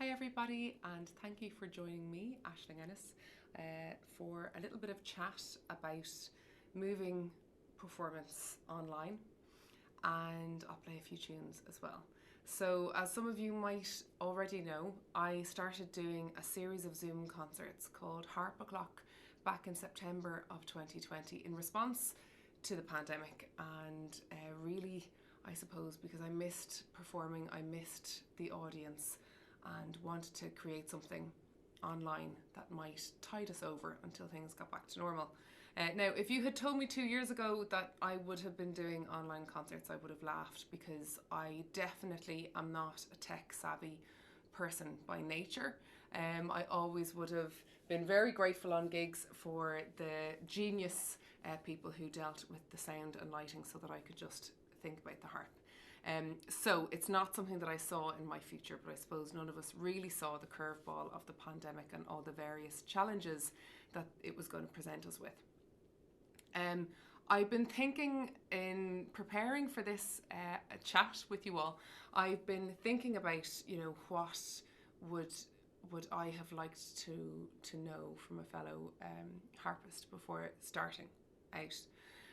Hi everybody, and thank you for joining me, Aisling Ennis, for a little bit of chat about moving performance online, and I'll play a few tunes as well. So as some of you might already know, I started doing a series of Zoom concerts called Harp O'Clock back in September of 2020 in response to the pandemic, and really, I suppose, because I missed performing, I missed the audience and wanted to create something online that might tide us over until things got back to normal. Now, if you had told me 2 years ago that I would have been doing online concerts, I would have laughed, because I definitely am not a tech savvy person by nature. I always would have been very grateful on gigs for the genius people who dealt with the sound and lighting so that I could just think about the harp. So it's not something that I saw in my future, but I suppose none of us really saw the curveball of the pandemic and all the various challenges that it was going to present us with. I've been thinking, in preparing for this chat with you all, I've been thinking about, what would I have liked to know from a fellow harpist before starting out.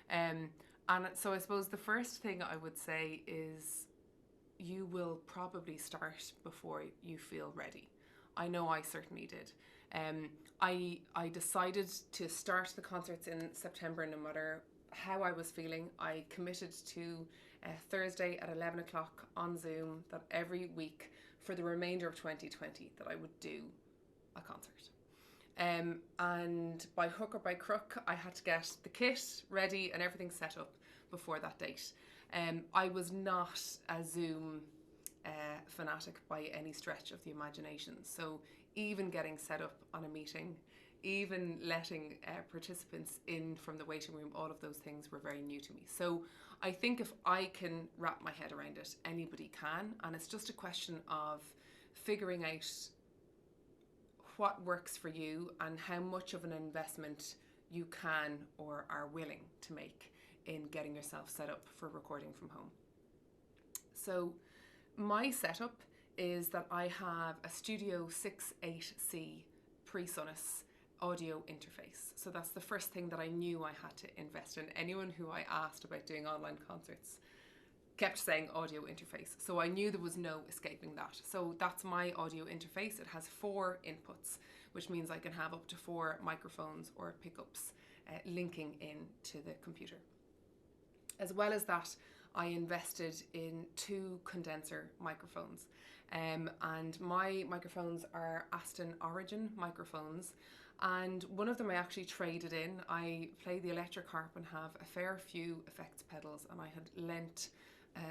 And so I suppose the first thing I would say is you will probably start before you feel ready. I know I certainly did. I decided to start the concerts in September no matter how I was feeling. I committed to Thursday at 11 o'clock on Zoom that every week for the remainder of 2020 that I would do a concert. And by hook or by crook, I had to get the kit ready and everything set up before that date. I was not a Zoom fanatic by any stretch of the imagination. So even getting set up on a meeting, even letting participants in from the waiting room, all of those things were very new to me. So I think if I can wrap my head around it, anybody can. And it's just a question of figuring out what works for you and how much of an investment you can or are willing to make in getting yourself set up for recording from home. So my setup is that I have a Studio 6.8C PreSonus audio interface. So that's the first thing that I knew I had to invest in. Anyone who I asked about doing online concerts kept saying audio interface. So I knew there was no escaping that. So that's my audio interface. It has 4 inputs, which means I can have up to 4 microphones or pickups linking in to the computer. As well as that, I invested in 2 condenser microphones. And my microphones are Aston Origin microphones. And one of them I actually traded in. I play the electric harp and have a fair few effects pedals, and I had lent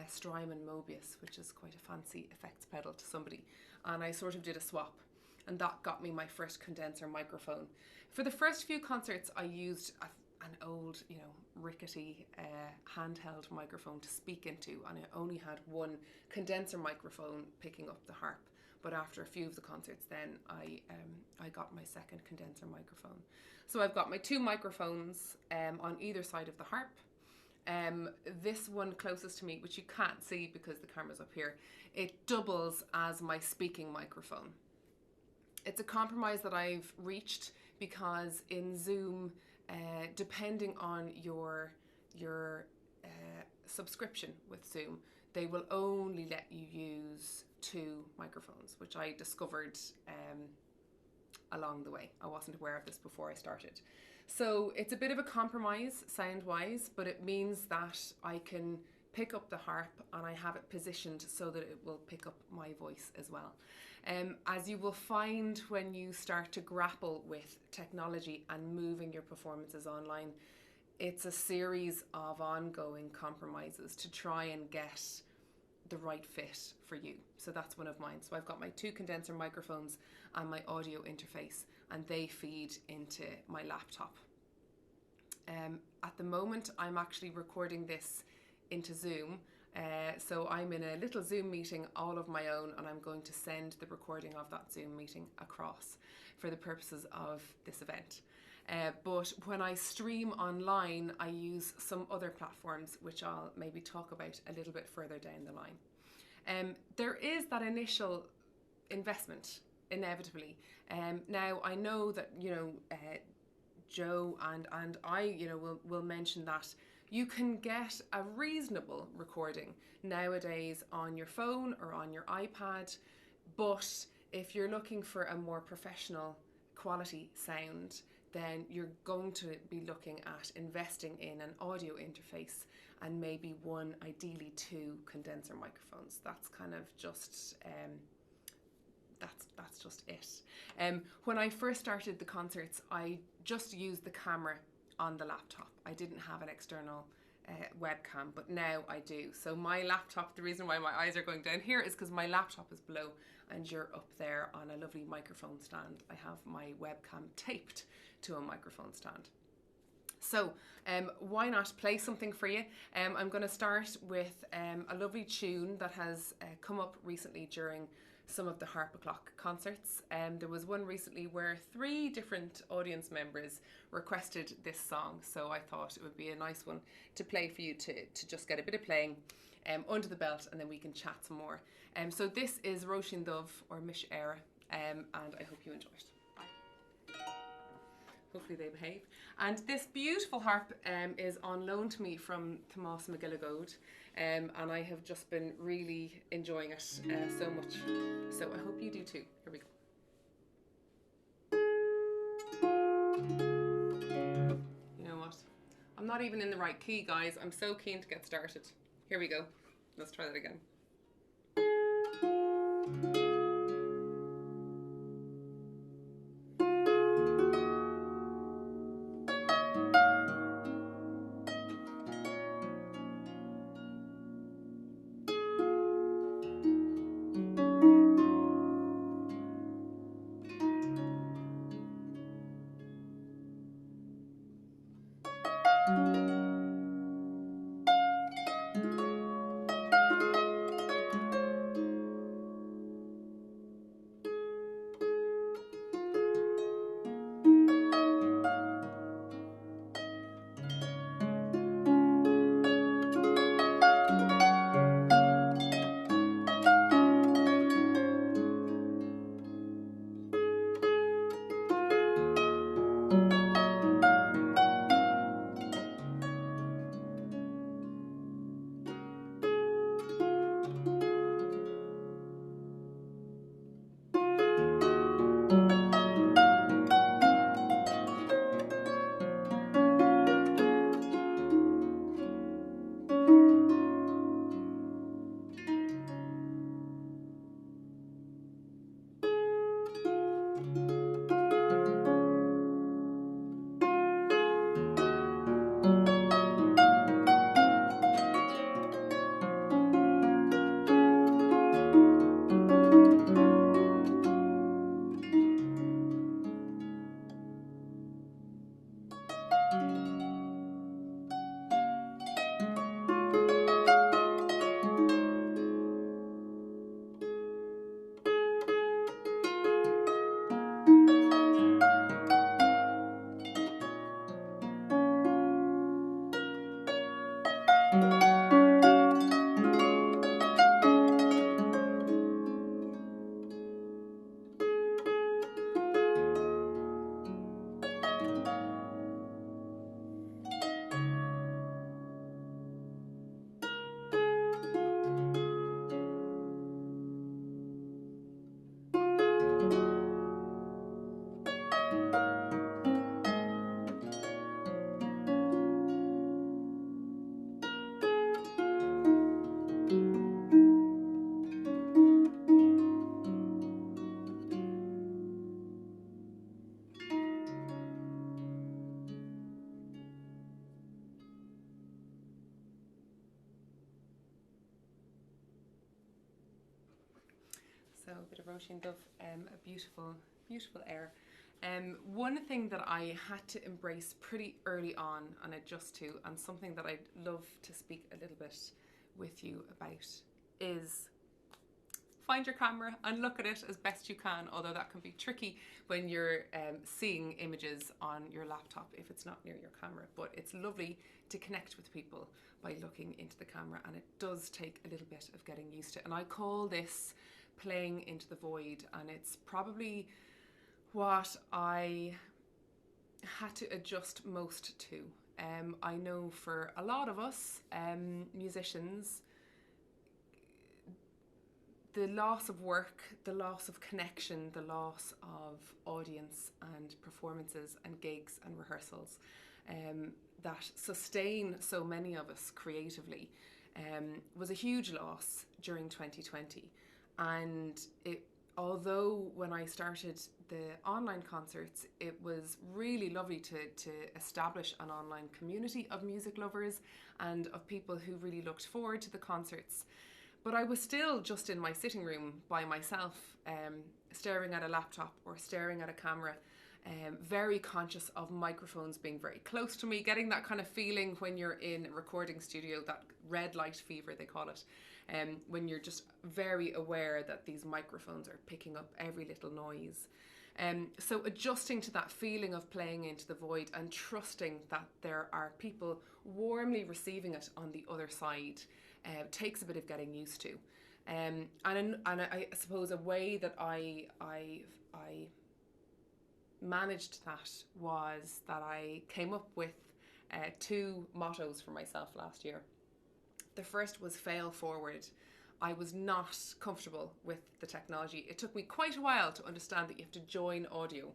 Strymon Mobius, which is quite a fancy effects pedal, to somebody, and I sort of did a swap, and that got me my first condenser microphone. For the first few concerts I used an old, rickety handheld microphone to speak into, and I only had one condenser microphone picking up the harp. But after a few of the concerts then I got my second condenser microphone. So I've got my 2 microphones on either side of the harp. This one closest to me, which you can't see because the camera's up here, it doubles as my speaking microphone. It's a compromise that I've reached because in Zoom, depending on your subscription with Zoom, they will only let you use 2 microphones, which I discovered along the way. I wasn't aware of this before I started. So it's a bit of a compromise sound-wise, but it means that I can pick up the harp and I have it positioned so that it will pick up my voice as well. As you will find when you start to grapple with technology and moving your performances online, it's a series of ongoing compromises to try and get the right fit for you. So that's one of mine. So I've got my 2 condenser microphones and my audio interface, and they feed into my laptop. At the moment, I'm actually recording this into Zoom. So I'm in a little Zoom meeting all of my own, and I'm going to send the recording of that Zoom meeting across for the purposes of this event. But when I stream online, I use some other platforms, which I'll maybe talk about a little bit further down the line. There is that initial investment, inevitably. Now, I know that, Joe and I, will mention that you can get a reasonable recording nowadays on your phone or on your iPad, but if you're looking for a more professional quality sound, then you're going to be looking at investing in an audio interface and maybe one, ideally two condenser microphones. That's kind of just that's just it. When I first started the concerts, I just used the camera on the laptop. I didn't have an external webcam, but now I do. So my laptop, the reason why my eyes are going down here is because my laptop is below and you're up there on a lovely microphone stand. I have my webcam taped to a microphone stand. So why not play something for you? I'm going to start with a lovely tune that has come up recently during some of the Harp O'Clock concerts. There was one recently where 3 different audience members requested this song, so I thought it would be a nice one to play for you to just get a bit of playing under the belt, and then we can chat some more. So this is Róisín Dubh, or Mish Era, and I hope you enjoy it. Bye. Hopefully they behave. And this beautiful harp is on loan to me from Tomás McGilligode, and I have just been really enjoying it so much. So I hope you do too. Here we go. You know what? I'm not even in the right key, guys. I'm so keen to get started. Here we go. Let's try that again. So a bit of Róisín Dubh, a beautiful, beautiful air. One thing that I had to embrace pretty early on and adjust to, and something that I'd love to speak a little bit with you about, is find your camera and look at it as best you can, although that can be tricky when you're seeing images on your laptop if it's not near your camera. But it's lovely to connect with people by looking into the camera, and it does take a little bit of getting used to. And I call this playing into the void, and it's probably what I had to adjust most to. I know for a lot of us musicians, the loss of work, the loss of connection, the loss of audience and performances and gigs and rehearsals that sustain so many of us creatively was a huge loss during 2020. And although when I started the online concerts, it was really lovely to establish an online community of music lovers and of people who really looked forward to the concerts. But I was still just in my sitting room by myself, staring at a laptop or staring at a camera, very conscious of microphones being very close to me, getting that kind of feeling when you're in a recording studio, that red light fever they call it, when you're just very aware that these microphones are picking up every little noise. So adjusting to that feeling of playing into the void and trusting that there are people warmly receiving it on the other side takes a bit of getting used to. And I suppose a way that I managed that was that I came up with 2 mottos for myself last year. The first was fail forward. I was not comfortable with the technology. It took me quite a while to understand that you have to join audio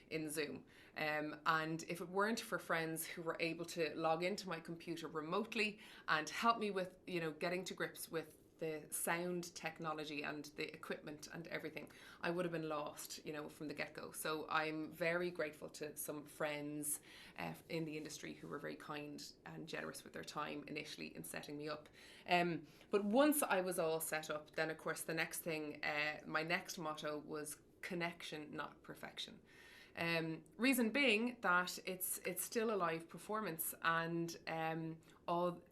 in Zoom. And if it weren't for friends who were able to log into my computer remotely and help me with, getting to grips with the sound technology and the equipment and everything, I would have been lost, from the get-go. So I'm very grateful to some friends in the industry who were very kind and generous with their time initially in setting me up. But once I was all set up, then of course the next thing, my next motto was connection, not perfection. Reason being that it's still a live performance, and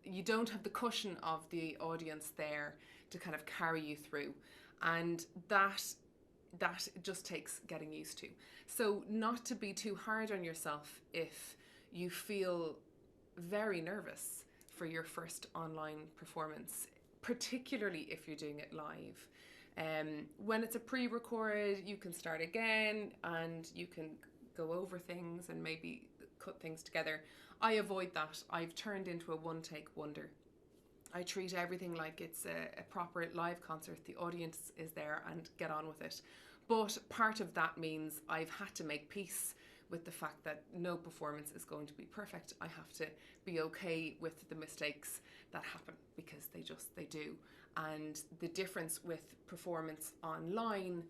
you don't have the cushion of the audience there to kind of carry you through, and that just takes getting used to. So not to be too hard on yourself if you feel very nervous for your first online performance, particularly if you're doing it live. When it's a pre-record, you can start again and you can go over things and maybe cut things together. I avoid that. I've turned into a one-take wonder. I treat everything like it's a proper live concert. The audience is there and get on with it. But part of that means I've had to make peace with the fact that no performance is going to be perfect. I have to be okay with the mistakes that happen, because they do. And the difference with performance online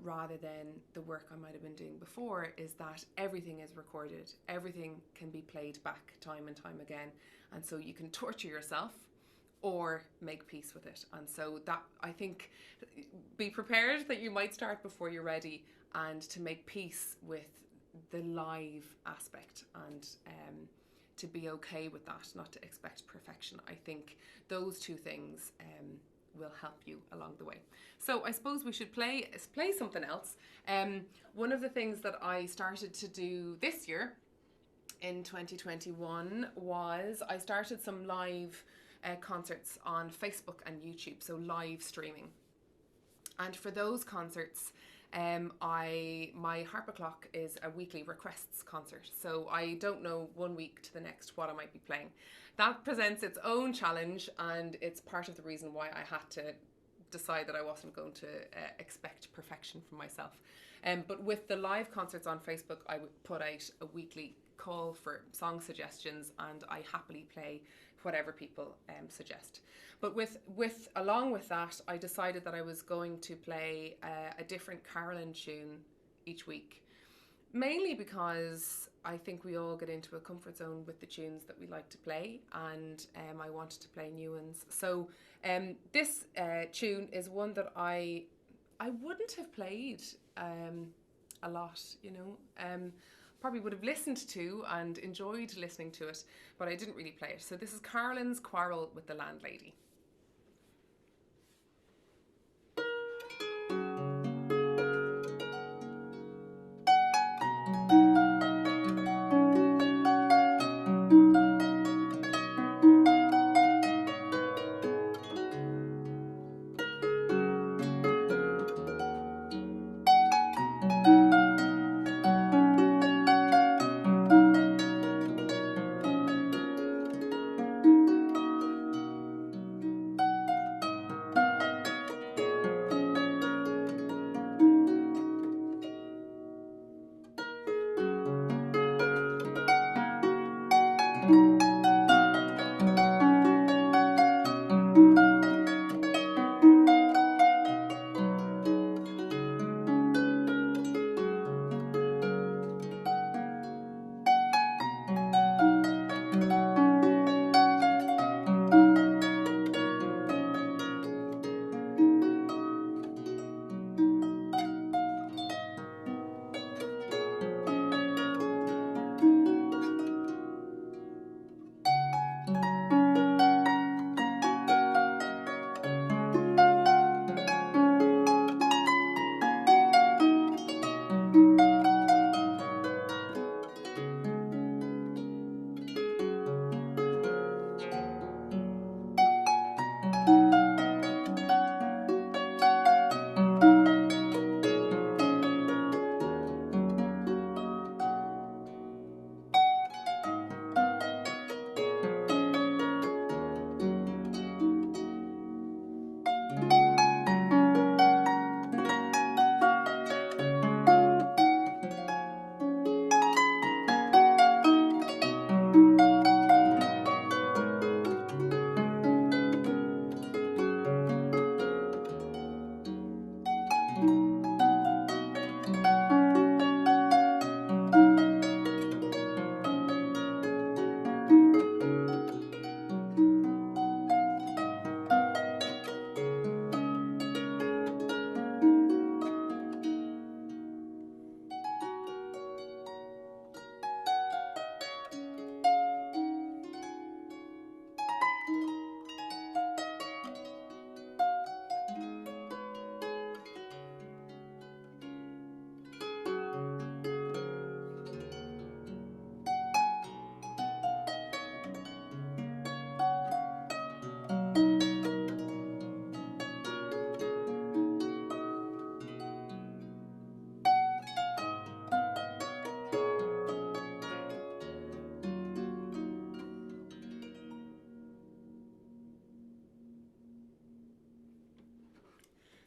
rather than the work I might have been doing before is that everything is recorded. Everything can be played back time and time again. And so you can torture yourself or make peace with it. And so that, I think, be prepared that you might start before you're ready, and to make peace with the live aspect, and to be okay with that, not to expect perfection. I think those 2 things will help you along the way. So I suppose we should play something else. One of the things that I started to do this year in 2021 was I started some live concerts on Facebook and YouTube, so live streaming. And for those concerts, my Harp O'Clock is a weekly requests concert, so I don't know one week to the next what I might be playing. That presents its own challenge, and it's part of the reason why I had to decide that I wasn't going to expect perfection from myself. But with the live concerts on Facebook, I would put out a weekly call for song suggestions, and I happily play whatever people suggest. But along with that, I decided that I was going to play a different carillon tune each week, mainly because I think we all get into a comfort zone with the tunes that we like to play, and I wanted to play new ones. So this tune is one that I wouldn't have played a lot, probably would have listened to and enjoyed listening to it, but I didn't really play it. So this is Carolyn's Quarrel with the Landlady.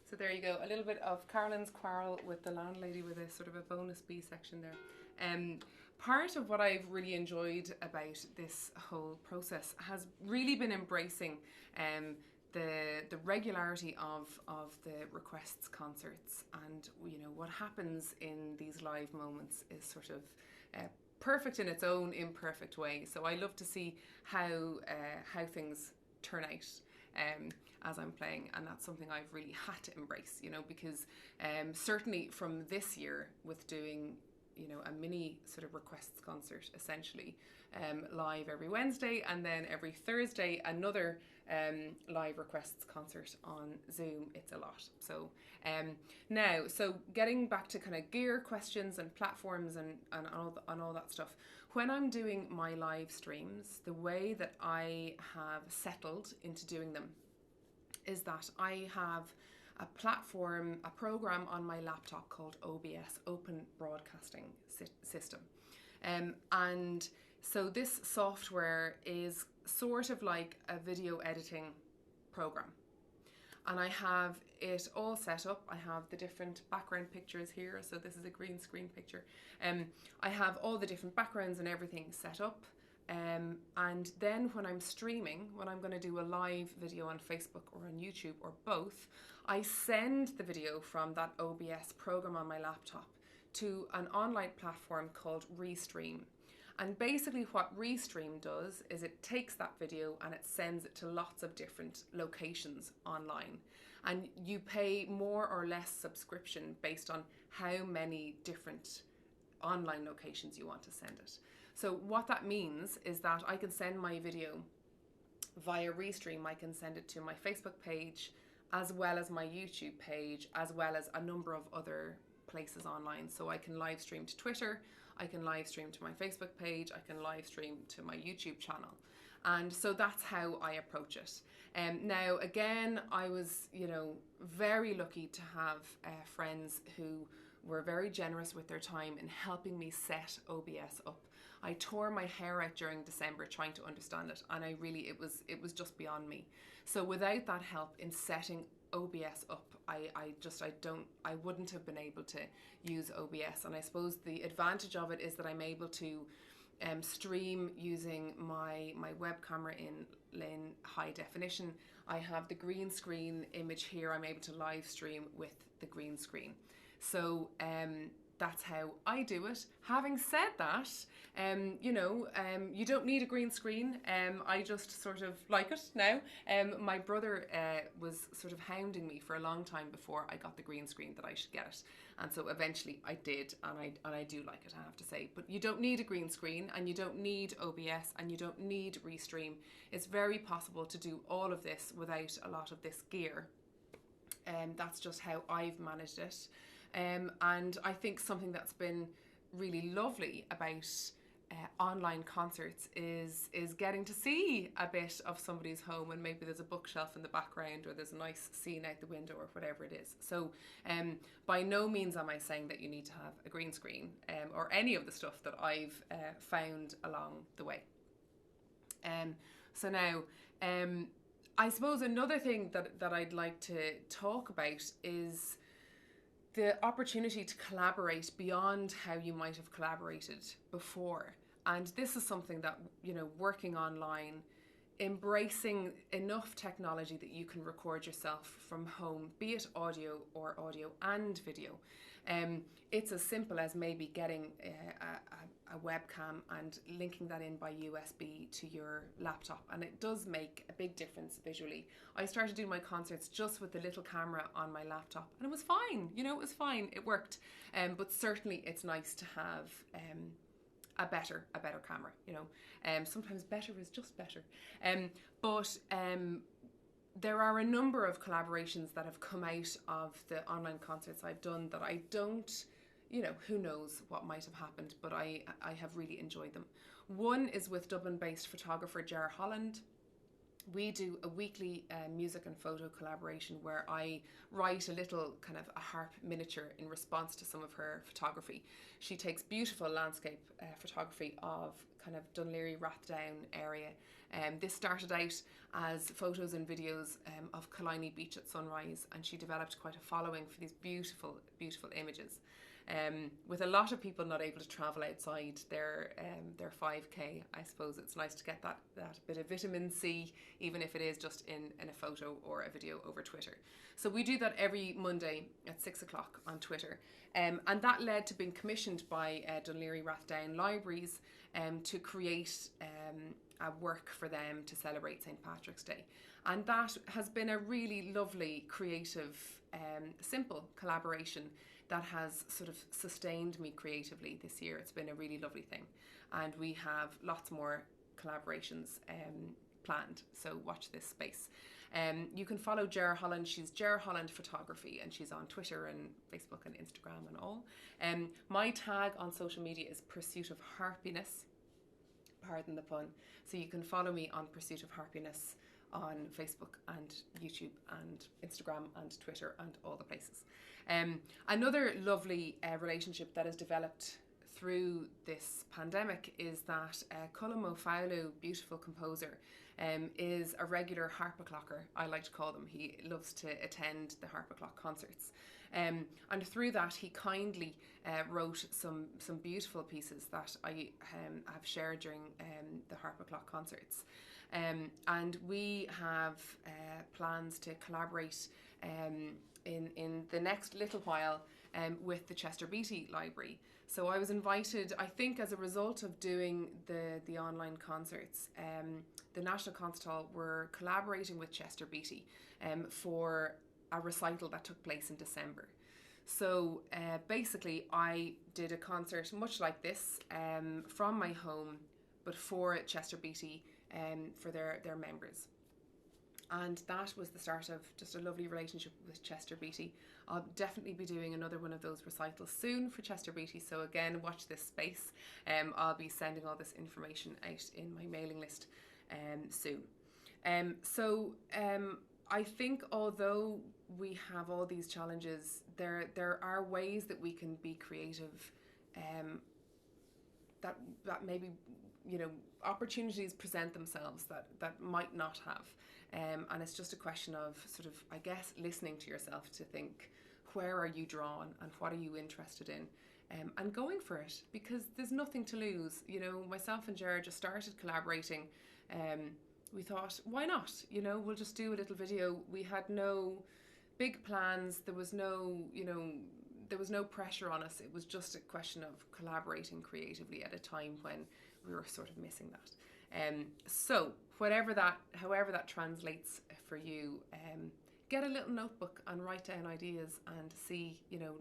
So there you go, a little bit of Carolyn's quarrel with the landlady with a sort of a bonus B section there. Part of what I've really enjoyed about this whole process has really been embracing the regularity of the requests concerts, and you know what happens in these live moments is sort of perfect in its own imperfect way. So I love to see how things turn out as I'm playing, and that's something I've really had to embrace, you know, because certainly from this year with doing, you know, a mini sort of requests concert essentially live every Wednesday, and then every Thursday another live requests concert on Zoom, it's a lot. So now, so getting back to kind of gear questions and platforms and all that stuff, when I'm doing my live streams, the way that I have settled into doing them is that I have a platform, a program on my laptop called OBS, Open Broadcasting System. And so this software is sort of like a video editing program. And I have it all set up. I have the different background pictures here. So this is a green screen picture. I have all the different backgrounds and everything set up. And then when I'm streaming, when I'm going to do a live video on Facebook or on YouTube or both, I send the video from that OBS program on my laptop to an online platform called Restream. And basically what Restream does is it takes that video and it sends it to lots of different locations online. And you pay more or less subscription based on how many different online locations you want to send it. So what that means is that I can send my video via Restream. I can send it to my Facebook page, as well as my YouTube page, as well as a number of other places online. So I can live stream to Twitter, I can live stream to my Facebook page, I can live stream to my YouTube channel. And so that's how I approach it. Now, again, I was, you know, very lucky to have friends who were very generous with their time in helping me set OBS up. I tore my hair out during December trying to understand it, and it was just beyond me. So without that help in setting OBS up, I wouldn't have been able to use OBS. And I suppose the advantage of it is that I'm able to stream using my web camera in high definition. I have the green screen image here. I'm able to live stream with the green screen. So that's how I do it. Having said that, you don't need a green screen. I just sort of like it now. My brother was sort of hounding me for a long time before I got the green screen that I should get it. And so eventually I did, and I do like it, I have to say. But you don't need a green screen, and you don't need OBS, and you don't need Restream. It's very possible to do all of this without a lot of this gear. That's just how I've managed it. And I think something that's been really lovely about online concerts is getting to see a bit of somebody's home, and maybe there's a bookshelf in the background, or there's a nice scene out the window, or whatever it is. So by no means am I saying that you need to have a green screen or any of the stuff that I've found along the way. So now I suppose another thing that I'd like to talk about is the opportunity to collaborate beyond how you might have collaborated before. And this is something that, you know, working online, embracing enough technology that you can record yourself from home, be it audio or audio and video. It's as simple as maybe getting a webcam and linking that in by USB to your laptop, and it does make a big difference visually. I started doing my concerts just with the little camera on my laptop, and it was fine, you know, it was fine, it worked. But certainly it's nice to have a better camera, you know. Sometimes better is just better. But there are a number of collaborations that have come out of the online concerts I've done that I don't, you know, who knows what might have happened, but I have really enjoyed them. One is with Dublin-based photographer Ger Holland, we do a weekly music and photo collaboration where I write a little kind of a harp miniature in response to some of her photography. She takes beautiful landscape photography of kind of Dunleary Rathdown area. This started out as photos and videos of Killiney Beach at sunrise, and she developed quite a following for these beautiful, beautiful images. With a lot of people not able to travel outside their 5K, I suppose it's nice to get that bit of vitamin C, even if it is just in a photo or a video over Twitter. So we do that every Monday at 6 o'clock on Twitter. And that led to being commissioned by Dunleary Rathdown Libraries to create a work for them to celebrate St. Patrick's Day. And that has been a really lovely, creative, simple collaboration that has sort of sustained me creatively this year. It's been a really lovely thing. And we have lots more collaborations planned, so watch this space. You can follow Ger Holland. She's Ger Holland Photography, and she's on Twitter and Facebook and Instagram and all. My tag on social media is Pursuit of Harpiness, pardon the pun. So you can follow me on Pursuit of Harpiness on Facebook and YouTube and Instagram and Twitter and all the places. Another lovely relationship that has developed through this pandemic is that Colm O'Fowlu, beautiful composer, is a regular Harp O'Clocker, I like to call them. He loves to attend the Harp O'Clock concerts. And through that, he kindly wrote some beautiful pieces that I have shared during the Harp O'Clock concerts. And we have plans to collaborate in the next little while with the Chester Beatty Library. So I was invited, I think as a result of doing the online concerts, the National Concert Hall were collaborating with Chester Beatty for a recital that took place in December. So basically I did a concert much like this from my home, but for Chester Beatty for their members. And that was the start of just a lovely relationship with Chester Beatty. I'll definitely be doing another one of those recitals soon for Chester Beatty, so again, watch this space. I'll be sending all this information out in my mailing list soon. I think although we have all these challenges, there are ways that we can be creative, that maybe, you know, opportunities present themselves that might not have. And it's just a question of sort of, I guess, listening to yourself to think, where are you drawn and what are you interested in? And going for it, because there's nothing to lose. You know, myself and Jared just started collaborating. We thought, why not? You know, we'll just do a little video. We had no big plans. There was no, you know, there was no pressure on us. It was just a question of collaborating creatively at a time when we were sort of missing that. So however that translates for you, get a little notebook and write down ideas and see, you know,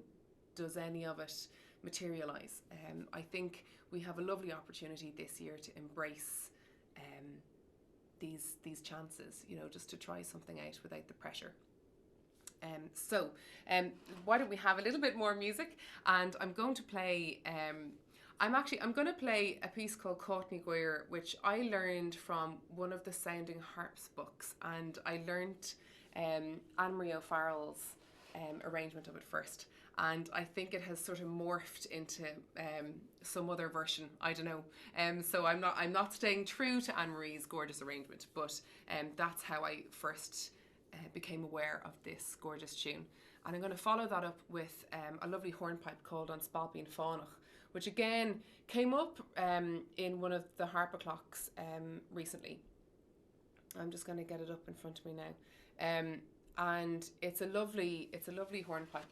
does any of it materialize? I think we have a lovely opportunity this year to embrace these chances, you know, just to try something out without the pressure. Why don't we have a little bit more music? And I'm going to play I'm going to play a piece called Courtney Guyer, which I learned from one of the Sounding Harps books, and I learnt Anne-Marie O'Farrell's arrangement of it first, and I think it has sort of morphed into some other version. I don't know. So I'm not staying true to Anne-Marie's gorgeous arrangement, but that's how I first became aware of this gorgeous tune. And I'm going to follow that up with a lovely hornpipe called On Spailpín Fánach, which again came up in one of the Harp O'Clocks recently. I'm just going to get it up in front of me now. And it's a lovely hornpipe.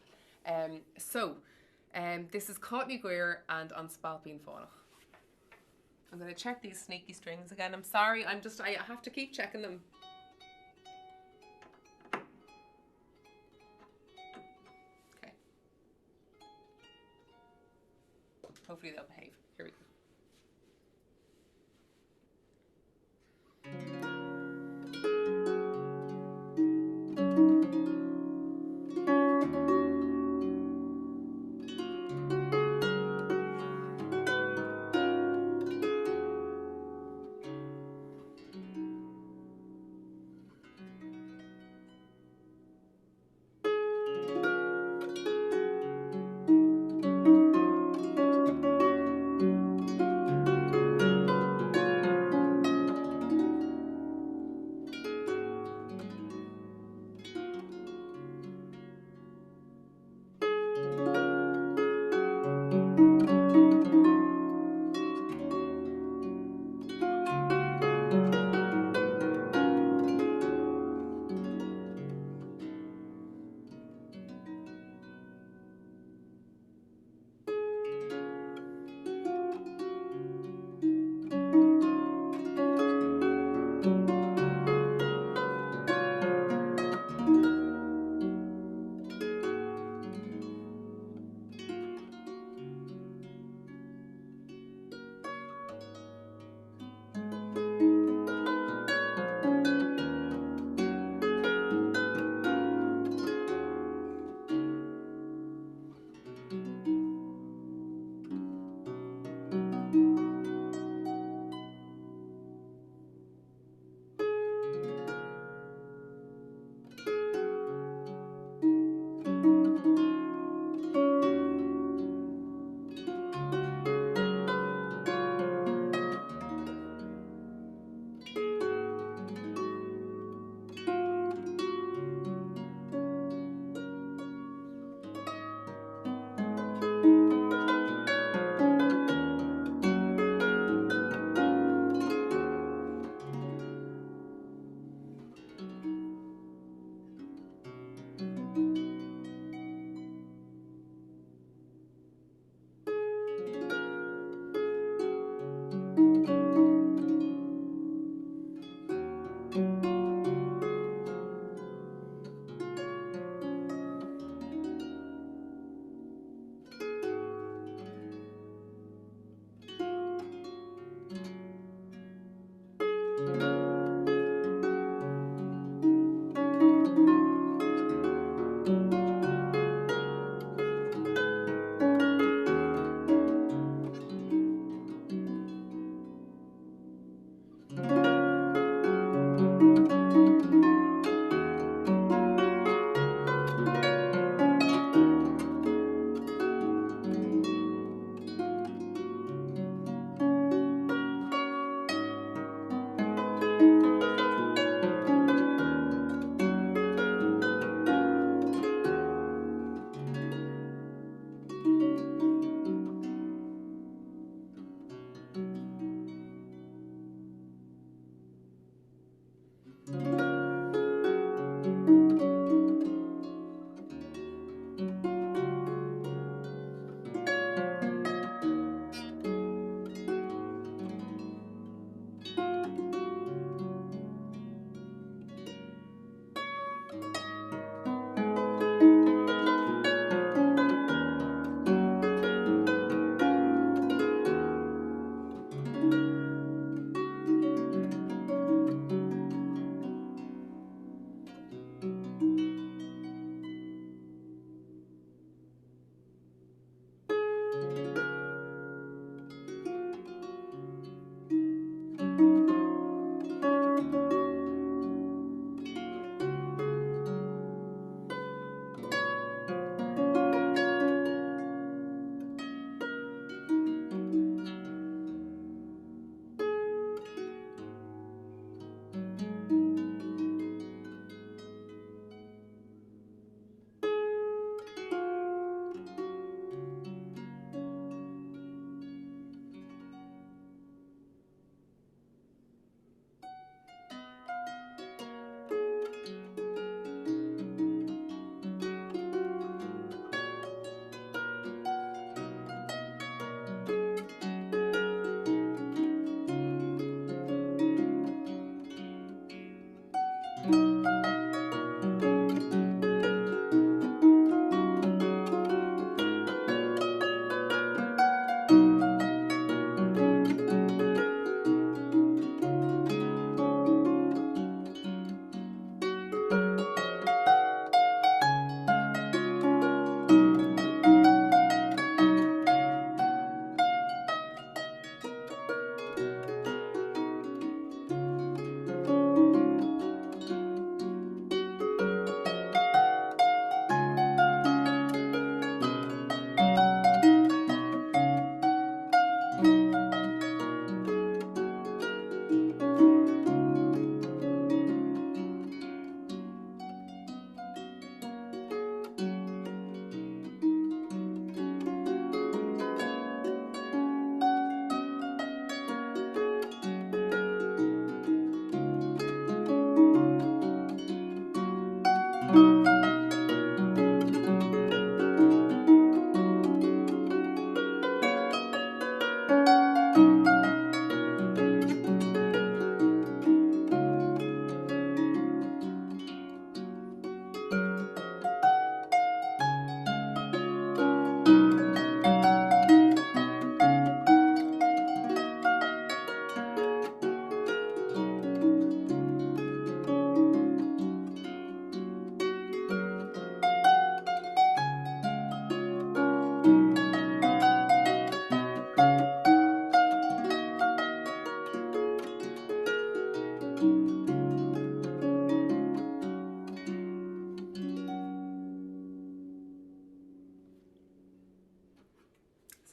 This is Courtney Guyer and On Spailpín Fánach. I'm going to check these sneaky strings again. I'm sorry, I have to keep checking them. Hopefully they'll behave. Here we go.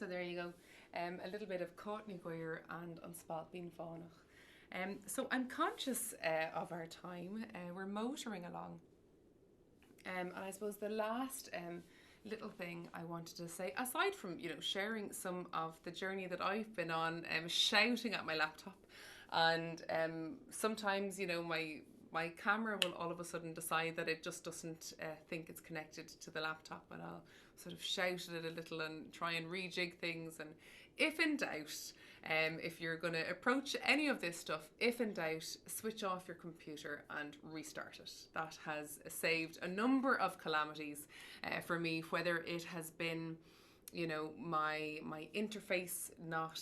So there you go. A little bit of Courtney Guyer and on Spailpín Fánach. So I'm conscious of our time. We're motoring along. And I suppose the last little thing I wanted to say, aside from, sharing some of the journey that I've been on, shouting at my laptop, and sometimes, my camera will all of a sudden decide that it just doesn't think it's connected to the laptop, and I'll sort of shout at it a little and try and rejig things. And if in doubt, if you're going to approach any of this stuff, if in doubt, switch off your computer and restart it. That has saved a number of calamities for me, whether it has been, my interface not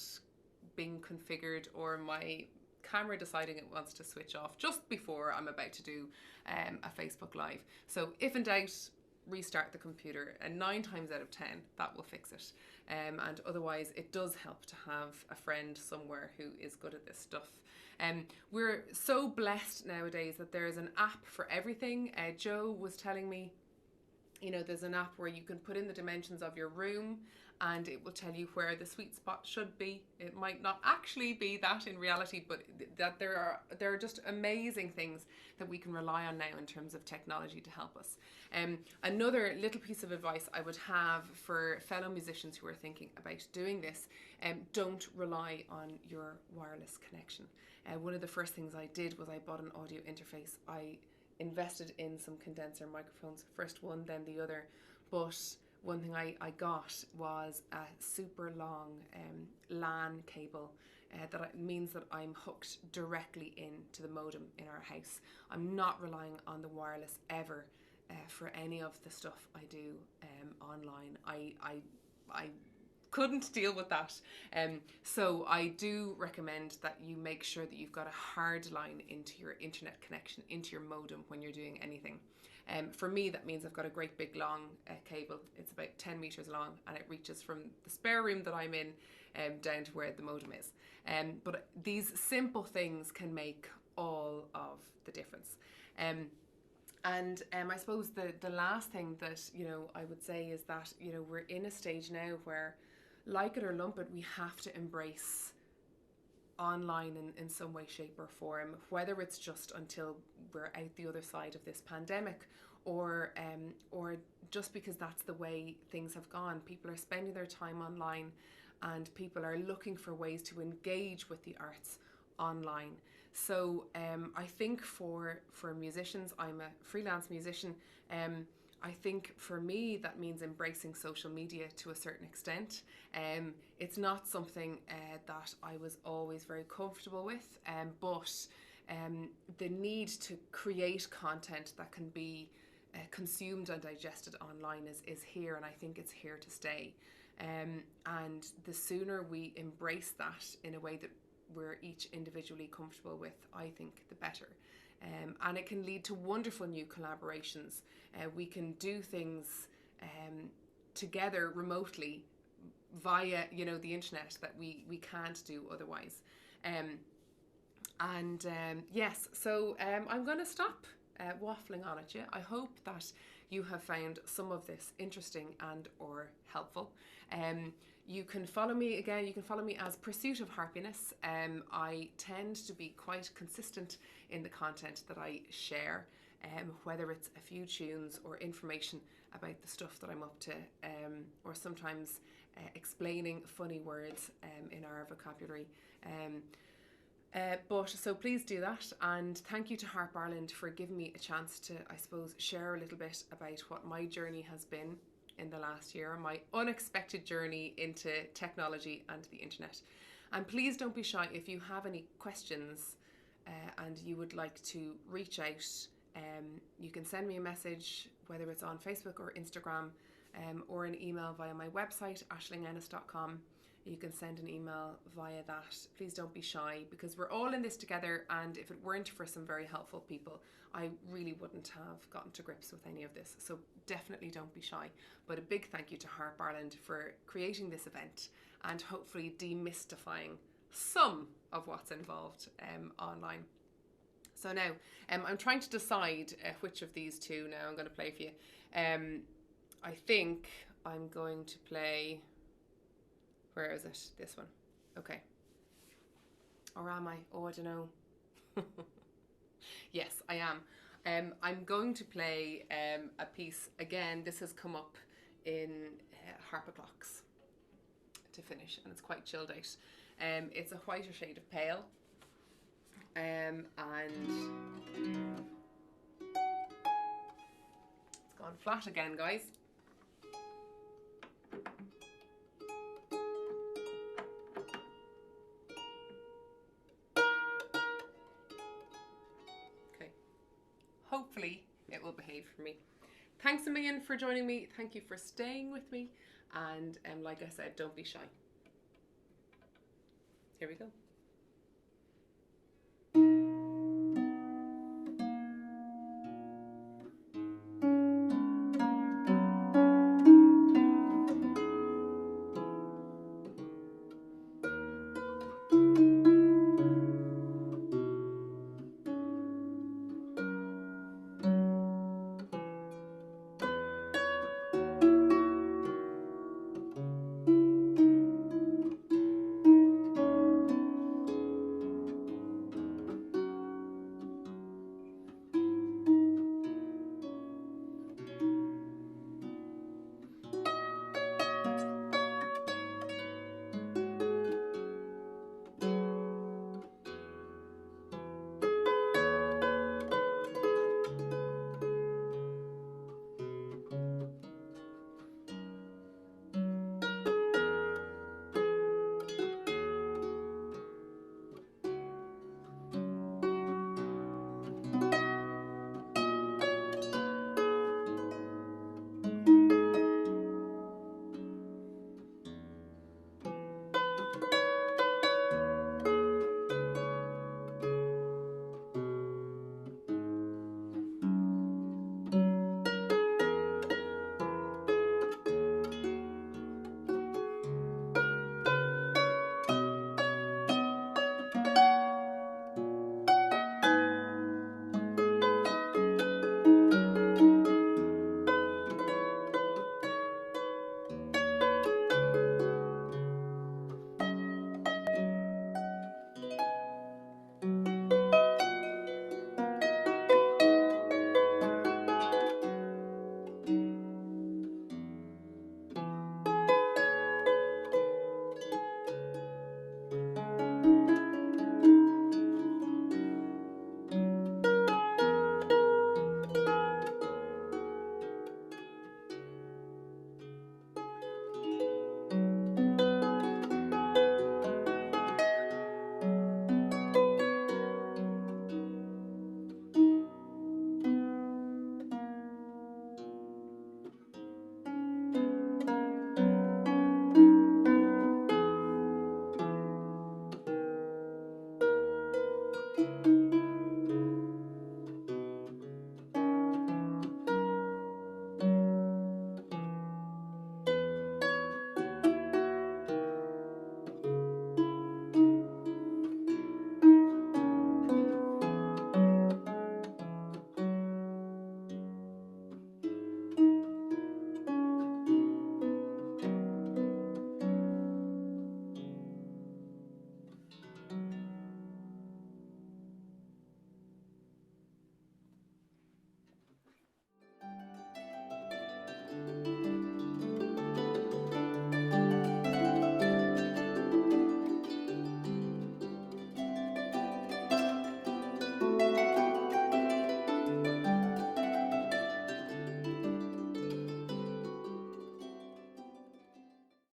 being configured, or my camera deciding it wants to switch off just before I'm about to do a Facebook Live. So if in doubt, restart the computer, and 9 times out of 10 that will fix it. And otherwise, it does help to have a friend somewhere who is good at this stuff. We're so blessed nowadays that there is an app for everything. Joe was telling me, there's an app where you can put in the dimensions of your room and it will tell you where the sweet spot should be. It might not actually be that in reality, but that there are just amazing things that we can rely on now in terms of technology to help us. Another little piece of advice I would have for fellow musicians who are thinking about doing this, don't rely on your wireless connection. One of the first things I did was I bought an audio interface. I invested in some condenser microphones, first one, then the other, but one thing I got was a super long LAN cable. That means that I'm hooked directly into the modem in our house. I'm not relying on the wireless ever for any of the stuff I do online. I couldn't deal with that. So I do recommend that you make sure that you've got a hard line into your internet connection, into your modem when you're doing anything. For me, that means I've got a great big long cable. It's about 10 meters long, and it reaches from the spare room that I'm in down to where the modem is. But these simple things can make all of the difference. And I suppose the last thing that, you know, I would say is that, you know, we're in a stage now where, like it or lump it, we have to embrace online in some way, shape or form, whether it's just until we're out the other side of this pandemic, or just because that's the way things have gone. People are spending their time online, and people are looking for ways to engage with the arts online. So I think for musicians, I'm a freelance musician, I think for me that means embracing social media to a certain extent. It's not something that I was always very comfortable with, but the need to create content that can be consumed and digested online is here, and I think it's here to stay. And the sooner we embrace that in a way that we're each individually comfortable with, I think the better. And it can lead to wonderful new collaborations. We can do things together remotely via, you know, the internet that we can't do otherwise. Yes, so I'm going to stop waffling on at you. I hope that you have found some of this interesting and or helpful. You can follow me again. You can follow me as Pursuit of Harpiness. I tend to be quite consistent in the content that I share, whether it's a few tunes or information about the stuff that I'm up to, or sometimes explaining funny words in our vocabulary. So please do that, and thank you to Harp Ireland for giving me a chance to, I suppose, share a little bit about what my journey has been in the last year, my unexpected journey into technology and the internet. And please don't be shy if you have any questions and you would like to reach out. You can send me a message, whether it's on Facebook or Instagram, or an email via my website, ashlingennis.com. You can send an email via that. Please don't be shy, because we're all in this together, and if it weren't for some very helpful people, I really wouldn't have gotten to grips with any of this. So definitely don't be shy. But a big thank you to Harp Ireland for creating this event and hopefully demystifying some of what's involved online. So now I'm trying to decide which of these two now I'm going to play for you. I think I'm going to play... Where is it? This one. Okay. Or am I? Oh, I don't know. Yes, I am. I'm going to play a piece. Again, this has come up in Harp O'Clocks to finish, and it's quite chilled out. It's a whiter shade of pale. And it's gone flat again, guys. Hopefully it will behave for me. Thanks a million for joining me. Thank you for staying with me. And like I said, don't be shy. Here we go.